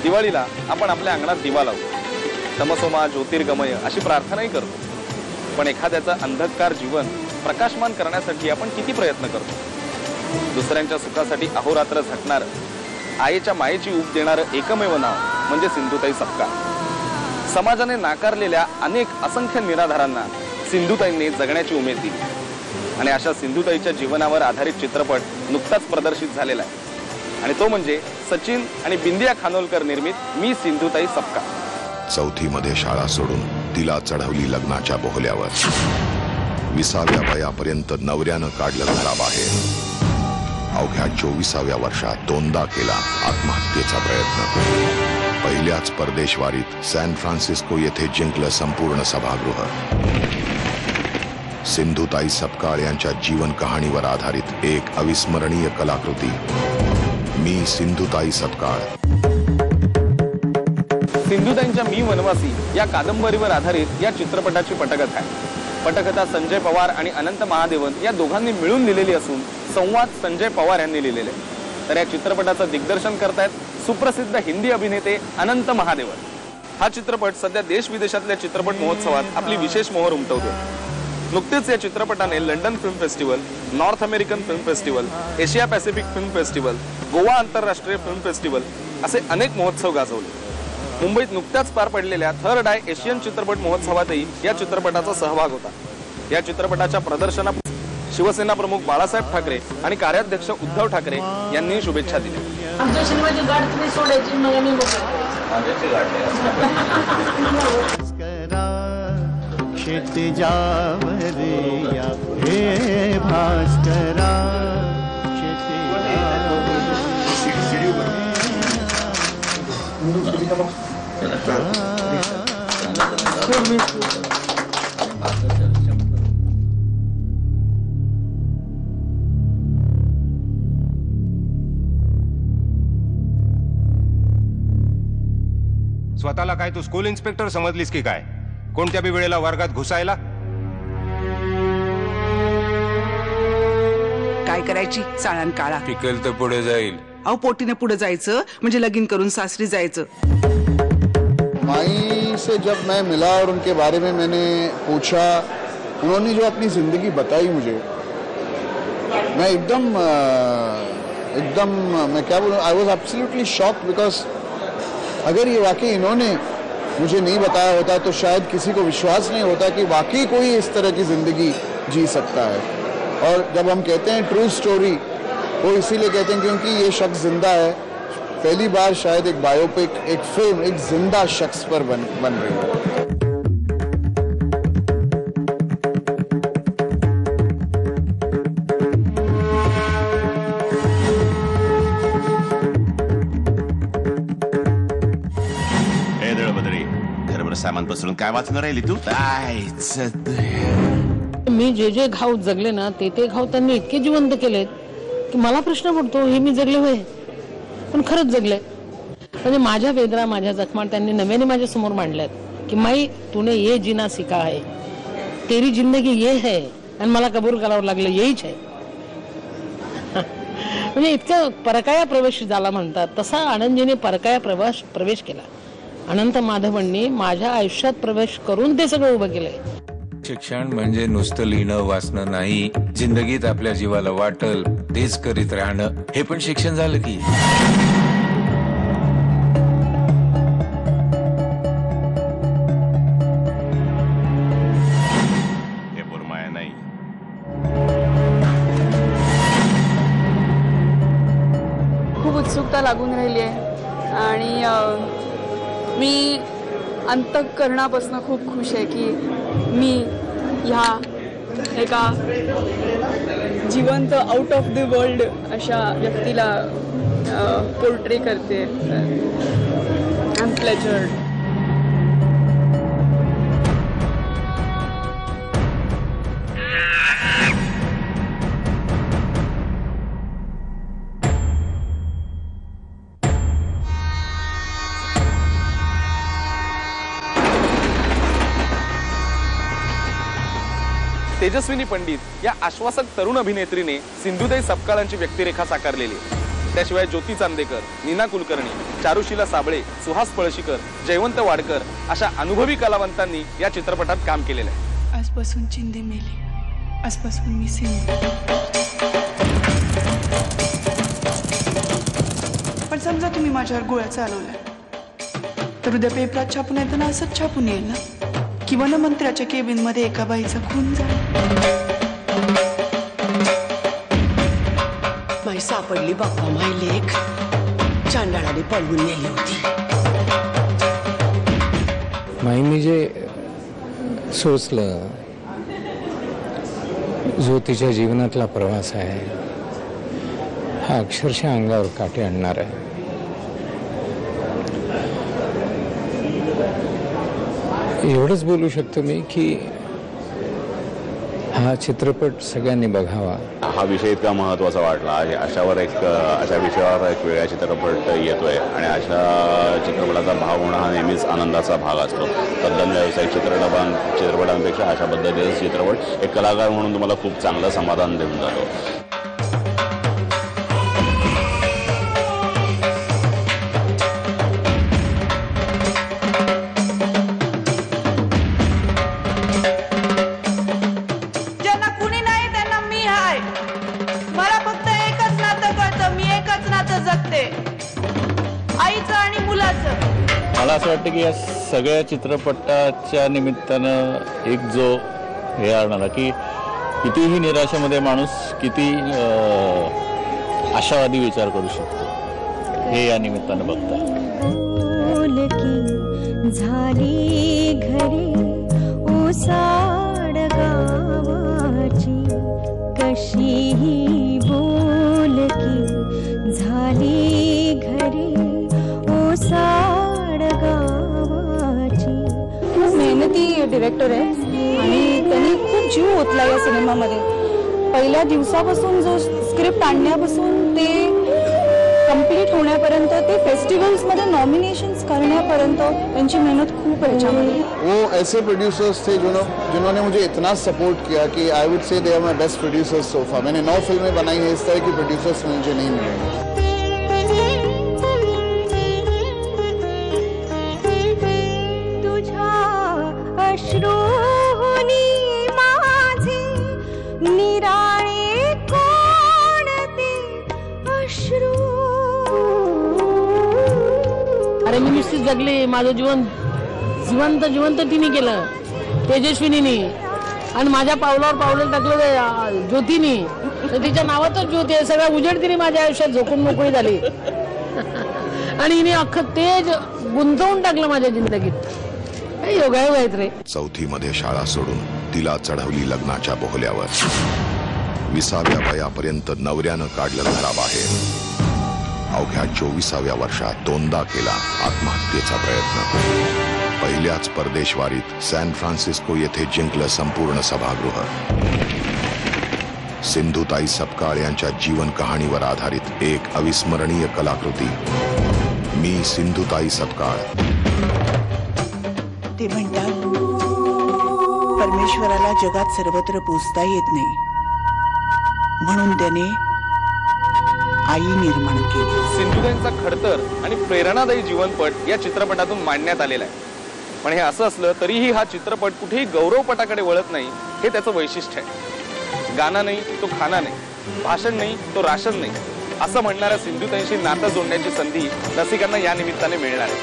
दिवाळीला आपण आपल्या अंगणात दिवा लावतो, तमसोमा ज्योतिर्गमय अशी प्रार्थनाही करतो। पण एखाद्याचं अंधकार जीवन प्रकाशमान करण्यासाठी आपण किती प्रयत्न करतो। दुसऱ्यांच्या सुखासाठी अहोरात्र झटणार, आईच्या मायेची ऊब देणारं एकमेव नाव म्हणजे सिंधुताई सपकाळ। समाजाने नाकारलेल्या अनेक असंख्य निराधारांना सिंधुताईंनी जगण्याची उमेद दिली आणि अशा सिंधुताईच्या जीवनावर आधारित चित्रपट नुकताच प्रदर्शित झालेला आहे आणि तो म्हणजे सचिन आणि बिंदिया खानोलकर निर्मित मी सिंधुताई सपकाळ। चौथीमध्ये शाळा सोडून तिला चढवली लग्नाच्या बोहल्यावर, 20व्या वयापर्यंत नवऱ्यानं काढलं घराबाहेर। अवघ्या 24व्या वर्षात दोनदा केला आत्महत्येचा प्रयत्न। पहिल्याच परदेशवारीत सॅन फ्रान्सिस्को येथे जिंकलं संपूर्ण सभागृह। सिंधुताई सपकाळ यांच्या जीवन कहाणीवर आधारित एक अविस्मरणीय कलाकृती मी सिंधुताई सपकाळ। सिंधुताईंच्या मी वनवासी या कादंबरीवर आधारित या चित्रपटाची पटकथा आहे। पटकथा संजय पवार आणि अनंत महादेवन या दोघांनी मिळून लिहिलेली असून संवाद संजय पवार यांनी लिहिलेले। तर या चित्रपटाचं दिग्दर्शन करतायत सुप्रसिद्ध हिंदी अभिनेते अनंत महादेवन। हा चित्रपट सध्या देश विदेशातल्या चित्रपट महोत्सवात आपली विशेष मोहर उमटवतोय। नुकतेच या चित्रपटाने London film festival, north American film festival, Asia Pacific film festival, Goa आंतरराष्ट्रीय फिल्म फेस्टिवल असे अनेक महोत्सव गाजवले। मुंबईत नुकत्याच पार पडलेल्या थर्ड आय एशियन चित्रपट महोत्सवातही या चित्रपटाचा सहभाग होता। या चित्रपटाच्या प्रदर्शनात शिवसेना प्रमुख बाळासाहेब ठाकरे आणि कार्याध्यक्ष उद्धव ठाकरे यांनी शुभेच्छा दिल्या। आमच्या सिनेमाची गाठ तुम्ही सोडायची, मग आम्ही क्षितिजावरिया हे भास्करा स्वतःला काय तू स्कूल इन्स्पेक्टर समजलीस की काय? कोणत्या बी वेळेला वर्गात घुसायला? काय करायची चाळण काळा पिकल तर पुढे जाईल। अहो पोटीने पुढे जायचं म्हणजे लगीन करून सासरी जायचं। माई से जब मैं मिला और उनके बारे में मैंने पूछा, उन्होंने जो अपनी जिंदगी बताई मुझे, मैं एकदम मैं क्या बोलूं, I was absolutely shocked. Because अगर ये वाकई इन्होंने मुझे नहीं बताया होता तो शायद किसी को विश्वास नहीं होता कि वाकई कोई इस तरह की जिंदगी जी सकता है। और जब हम कहते हैं ट्रू स्टोरी, वो इसीलिए कहते हैं क्योंकि ये शख्स जिंदा है। पहली बार शायद एक बायोपिक, एक फिल्म एक जिंदा शख्स पर बन रही है। सामान पसरून काय वाचणार राहिली तू? मी जे जे घाव जगले ना ते घाव त्यांनी इतके जिवंत केलेत की मला प्रश्न पडतो, हे मी जगले होय? पण खरंच जगले। म्हणजे माझ्या वेदना, माझ्या जखमा त्यांनी नव्याने माझ्या समोर मांडल्यात की माई तूने ये जीना सीखा है, तेरी जिंदगी ये है, आणि मला कबूल करावं लागलं येईच आहे। म्हणजे इतकं परकाया प्रवेश झाला म्हणतात तसा आनंदजीने परकाया प्रवेश केला। अनंत माधवननी माझ्या आयुष्यात प्रवेश करून ते सगळं उभं केलंय। शिक्षण म्हणजे नुसतं लिहिणं वाचणं नाही, जिंदगीत आपल्या जीवाला वाटल तेच करीत राहणं हे पण शिक्षण झालं की। हे बोरमाया नाही। खूप उत्सुकता लागून राहिली आहे आणि मी अंतःकरणापासून खूप खुश आहे की मी ह्या एका जिवंत आउट ऑफ द वर्ल्ड अशा व्यक्तीला पोर्ट्रे करते। I am pleasured. Tejaswini Pandit या आश्वासक तरुण अभिनेत्रीने सिंधुताई सपकाळांची व्यक्तिरेखा साकारलेली आहे. त्याशिवाय ज्योती चांदेकर, नीना कुलकर्णी, चारुशीला साबळे, सुहास पळशीकर, जयवंत वाडकर अशा अनुभवी कलावंतांनी या चित्रपटात काम केलेलं आहे. आजपासून चिंदी मेली, आजपासून मी सिंधू. पण समजा तुम्ही माझ्यावर गोळ्या चालवल्या तर उद्या पेपरात छापून येताना असंच छापून येईल ना की वनमंत्र्याच्या केबिन मध्ये एका बाईचा खून झाला. माई सापडली बाप्पा, माई लेख चांडाळाने पळवून नेली होती. माईंनी जे सोचलं जो तिच्या जीवनातला प्रवास आहे हा अक्षरशः अंगावर काटे आणणार आहे. एवढंच बोलू शकतो मी की हा चित्रपट सगळ्यांनी बघावा. हा विषय इतका महत्त्वाचा वाटला आहे. अशा विषयावर एक वेगळा चित्रपट येतोय आणि अशा चित्रपटाचा भाग होणं हा नेहमीच आनंदाचा भाग असतो. तद्दन व्यावसायिक चित्रपटांपेक्षा अशा पद्धतीचा चित्रपट एक कलाकार म्हणून तुम्हाला खूप चांगलं समाधान देऊन जातो. आईचं आणि मुलाचं. मला असं वाटतं की या सगळ्या चित्रपटाच्या निमित्तानं एक जो हे आणला की कितीही निराशेमध्ये माणूस किती आशावादी विचार करू शकतो हे या निमित्तानं बघता. झाली घरी ओसाड गावाची कशीही बोलकी झाली घरी ओसाड गावाची. खूप मेहनती डिरेक्टर आहे आणि त्यांनी खूप जीव ओतला या सिनेमामध्ये. पहिल्या दिवसापासून जो स्क्रिप्ट आणण्यापासून ते कंप्लीट होण्यापर्यंत ते फेस्टिवल्समध्ये नॉमिनेशंस करण्यापर्यंत त्यांची मेहनत खूप आहे याच्यामध्ये. वो ऐसे प्रोड्यूसर्स थे जिन्होंने मुझे इतना सपोर्ट किया कि I would say they are my best producers so फार. मैंने 9 फिल्में बनाई हैं, इस तरह की प्रोड्यूसर्स मुझे नहीं मिले. तुझा अश्रूनी माझे निराळे कोणते अश्रू. अरे मी नुसती जगले, माझं जीवन जिवंत तिने केलं तेजस्विनीने आणि माझ्या पावलावर पावलं टाकलं ज्योतीने. तर तिच्या नावातच ज्योती आहे. सगळा उजेड तिने माझ्या आयुष्यात झोकून मोकळी झाली आणि हिने अख्खं तेज गुंतवून टाकलं माझ्या जिंदगीत. योगायोग आहेत रे. 4थी मध्ये शाळा सोडून तिला चढवली लग्नाच्या बोहल्यावर. 20व्या वयापर्यंत नवऱ्यानं काढलं घराबाहेर. अवघ्या 24व्या वर्षात 2दा केला आत्महत्येचा प्रयत्न. पहिल्याच परदेशवारीत सॅन फ्रान्सिस्को येथे जिंकलं संपूर्ण सभागृह. सिंधुताई सपकाळ यांच्या जीवन कहाणीवर आधारित एक अविस्मरणीय कलाकृती मी सिंधुताई सपकाळ. ते म्हणतात परमेश्वराला जगात सर्वत्र पोचता येत नाही म्हणून त्याने आई निर्माण केली. सिंधुताईंचा खडतर आणि प्रेरणादायी जीवनपट या चित्रपटातून मांडण्यात आलेला आहे. पण हे असं असलं तरीही हा चित्रपट कुठेही गौरवपटाकडे वळत नाही हे त्याचं वैशिष्ट्य आहे. गाणं नाही तो खाना नाही, भाषण नाही तो राशन नाही असं म्हणणाऱ्या सिंधुताईंशी नातं जोडण्याची संधी रसिकांना या निमित्ताने मिळणार आहे.